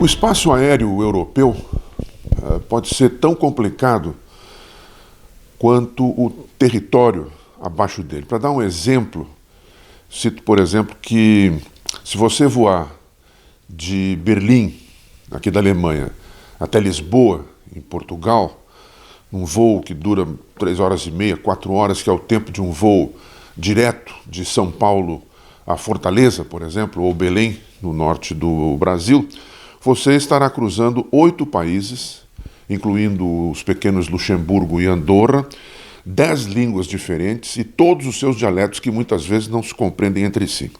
O espaço aéreo europeu pode ser tão complicado quanto o território abaixo dele. Para dar um exemplo, cito, por exemplo, que se você voar de Berlim, aqui da Alemanha, até Lisboa, em Portugal, num voo que dura 3 horas e meia, 4 horas, que é o tempo de um voo direto de São Paulo a Fortaleza, por exemplo, ou Belém, no norte do Brasil, você estará cruzando 8 países, incluindo os pequenos Luxemburgo e Andorra, 10 línguas diferentes e todos os seus dialetos que muitas vezes não se compreendem entre si.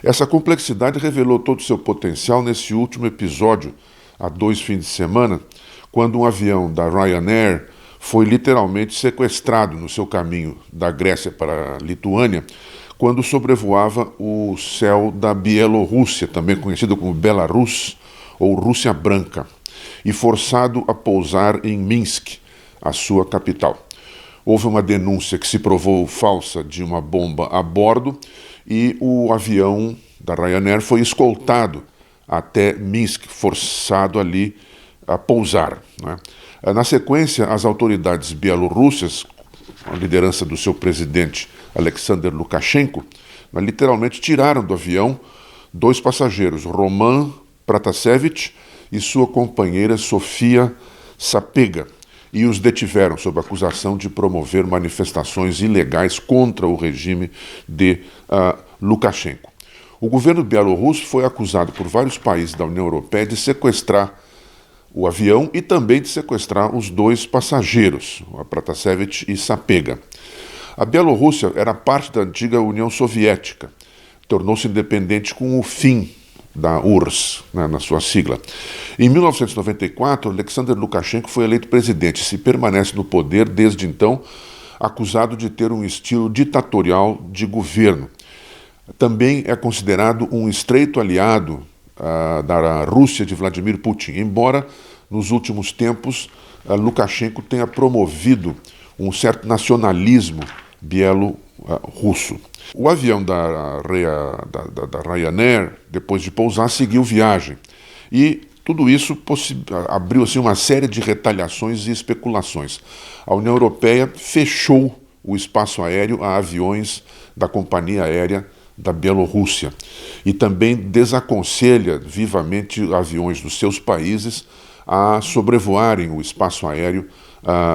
Essa complexidade revelou todo o seu potencial nesse último episódio, há 2 fins de semana, quando um avião da Ryanair foi literalmente sequestrado no seu caminho da Grécia para a Lituânia, quando sobrevoava o céu da Bielorrússia, também conhecido como Belarus ou Rússia Branca, e forçado a pousar em Minsk, a sua capital. Houve uma denúncia que se provou falsa de uma bomba a bordo e o avião da Ryanair foi escoltado até Minsk, forçado ali a pousar, né? Na sequência, as autoridades bielorrussas, a liderança do seu presidente Alexander Lukashenko, literalmente tiraram do avião 2 passageiros, Roman Pratasevich e sua companheira Sofia Sapega, e os detiveram sob acusação de promover manifestações ilegais contra o regime de Lukashenko. O governo bielorrusso foi acusado por vários países da União Europeia de sequestrar o avião e também de sequestrar os 2 passageiros, Pratasevich e Sapega. A Bielorrússia era parte da antiga União Soviética, tornou-se independente com o fim da URSS, na sua sigla. Em 1994, Alexander Lukashenko foi eleito presidente e se permanece no poder desde então, acusado de ter um estilo ditatorial de governo. Também é considerado um estreito aliado da Rússia de Vladimir Putin, embora nos últimos tempos Lukashenko tenha promovido um certo nacionalismo bielorrusso. O avião da Ryanair, depois de pousar, seguiu viagem. E tudo isso abriu assim, uma série de retaliações e especulações. A União Europeia fechou o espaço aéreo a aviões da companhia aérea da Bielorrússia e também desaconselha vivamente aviões dos seus países a sobrevoarem o espaço aéreo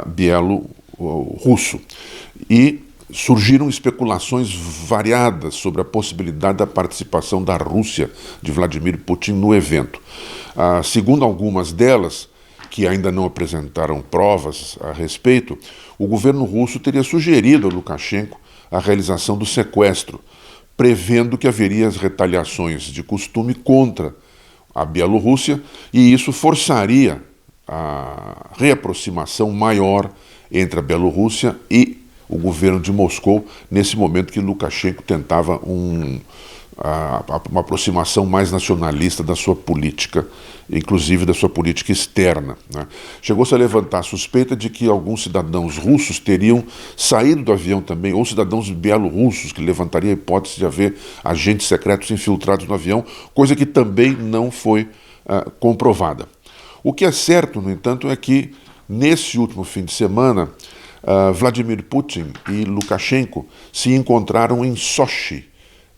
bielorrusso. E surgiram especulações variadas sobre a possibilidade da participação da Rússia de Vladimir Putin no evento. Segundo algumas delas, que ainda não apresentaram provas a respeito, o governo russo teria sugerido a Lukashenko a realização do sequestro, prevendo que haveria as retaliações de costume contra a Bielorrússia, e isso forçaria a reaproximação maior entre a Bielorrússia e o governo de Moscou, nesse momento que Lukashenko tentava uma aproximação mais nacionalista da sua política, inclusive da sua política externa, né? Chegou-se a levantar a suspeita de que alguns cidadãos russos teriam saído do avião também, ou cidadãos bielorrussos, que levantaria a hipótese de haver agentes secretos infiltrados no avião, coisa que também não foi comprovada. O que é certo, no entanto, é que nesse último fim de semana, Vladimir Putin e Lukashenko se encontraram em Sochi,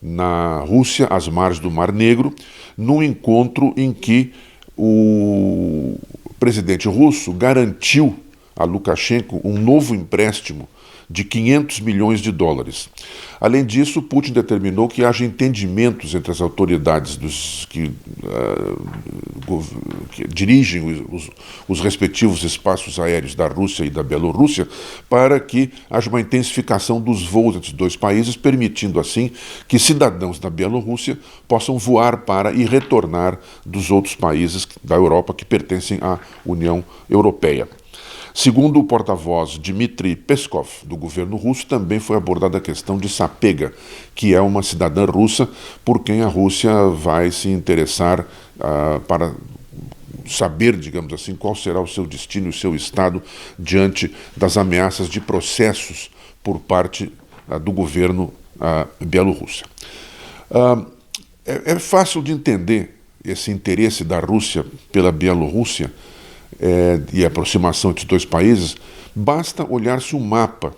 na Rússia, às margens do Mar Negro, num encontro em que o presidente russo garantiu a Lukashenko um novo empréstimo de 500 milhões de dólares. Além disso, Putin determinou que haja entendimentos entre as autoridades que dirigem os respectivos espaços aéreos da Rússia e da Bielorrússia para que haja uma intensificação dos voos entre os 2 países, permitindo assim que cidadãos da Bielorrússia possam voar para e retornar dos outros países da Europa que pertencem à União Europeia. Segundo o porta-voz Dmitry Peskov, do governo russo, também foi abordada a questão de Sapega, que é uma cidadã russa por quem a Rússia vai se interessar para saber, digamos assim, qual será o seu destino e o seu estado diante das ameaças de processos por parte do governo bielorrusso. É fácil de entender esse interesse da Rússia pela Bielorrússia e a aproximação entre os dois países, basta olhar-se um mapa.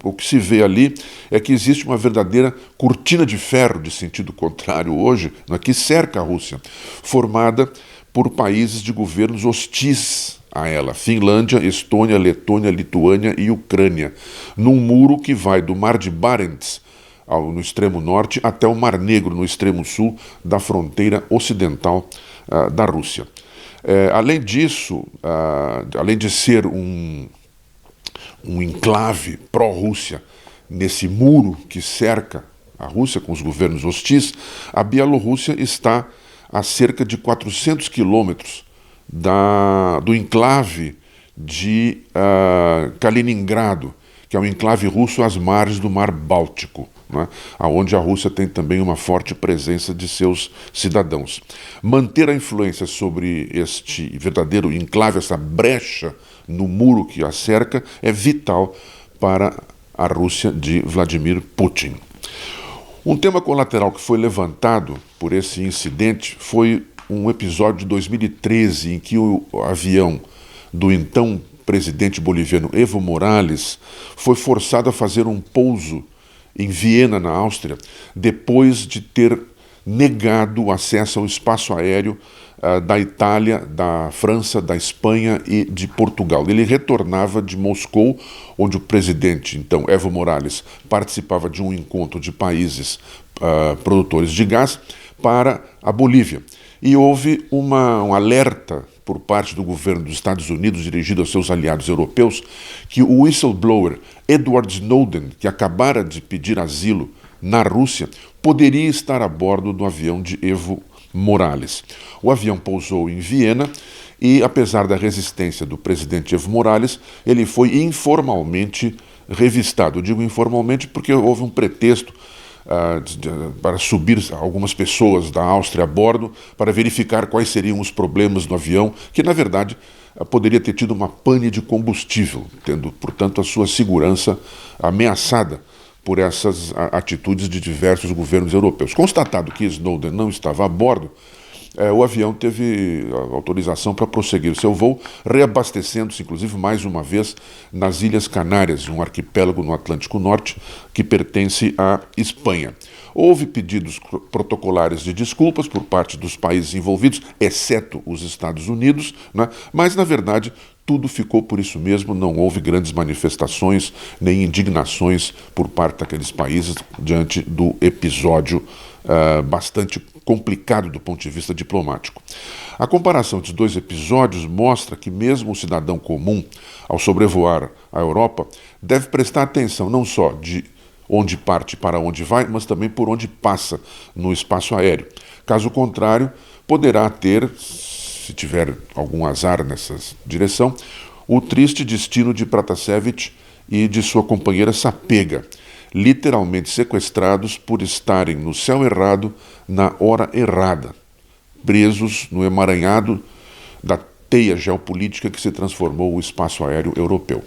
O que se vê ali é que existe uma verdadeira cortina de ferro de sentido contrário hoje, que cerca a Rússia, formada por países de governos hostis a ela: Finlândia, Estônia, Letônia, Lituânia e Ucrânia, num muro que vai do Mar de Barents, no extremo norte, até o Mar Negro, no extremo sul da fronteira ocidental da Rússia. Além disso, além de ser um enclave pró-Rússia nesse muro que cerca a Rússia com os governos hostis, a Bielorrússia está a cerca de 400 quilômetros do enclave de Kaliningrado, que é um enclave russo às margens do Mar Báltico, onde a Rússia tem também uma forte presença de seus cidadãos. Manter a influência sobre este verdadeiro enclave, essa brecha no muro que a cerca, é vital para a Rússia de Vladimir Putin. Um tema colateral que foi levantado por esse incidente foi um episódio de 2013 em que o avião do então presidente boliviano Evo Morales foi forçado a fazer um pouso em Viena, na Áustria, depois de ter negado o acesso ao espaço aéreo da Itália, da França, da Espanha e de Portugal. Ele retornava de Moscou, onde o presidente, então, Evo Morales, participava de um encontro de países produtores de gás, para a Bolívia. E houve um alerta por parte do governo dos Estados Unidos, dirigido aos seus aliados europeus, que o whistleblower Edward Snowden, que acabara de pedir asilo na Rússia, poderia estar a bordo do avião de Evo Morales. O avião pousou em Viena e, apesar da resistência do presidente Evo Morales, ele foi informalmente revistado. Eu digo informalmente porque houve um pretexto para subir algumas pessoas da Áustria a bordo para verificar quais seriam os problemas do avião, que na verdade poderia ter tido uma pane de combustível, tendo, portanto, a sua segurança ameaçada por essas atitudes de diversos governos europeus. Constatado que Snowden não estava a bordo, o avião teve autorização para prosseguir o seu voo, reabastecendo-se, inclusive, mais uma vez nas Ilhas Canárias, um arquipélago no Atlântico Norte que pertence à Espanha. Houve pedidos protocolares de desculpas por parte dos países envolvidos, exceto os Estados Unidos, mas, na verdade, tudo ficou por isso mesmo. Não houve grandes manifestações nem indignações por parte daqueles países diante do episódio bastante complicado do ponto de vista diplomático. A comparação entre os dois episódios mostra que mesmo o cidadão comum, ao sobrevoar a Europa, deve prestar atenção não só de onde parte para onde vai, mas também por onde passa no espaço aéreo. Caso contrário, poderá ter, se tiver algum azar nessa direção, o triste destino de Pratasevich e de sua companheira Sapega, literalmente sequestrados por estarem no céu errado na hora errada, presos no emaranhado da teia geopolítica que se transformou o espaço aéreo europeu.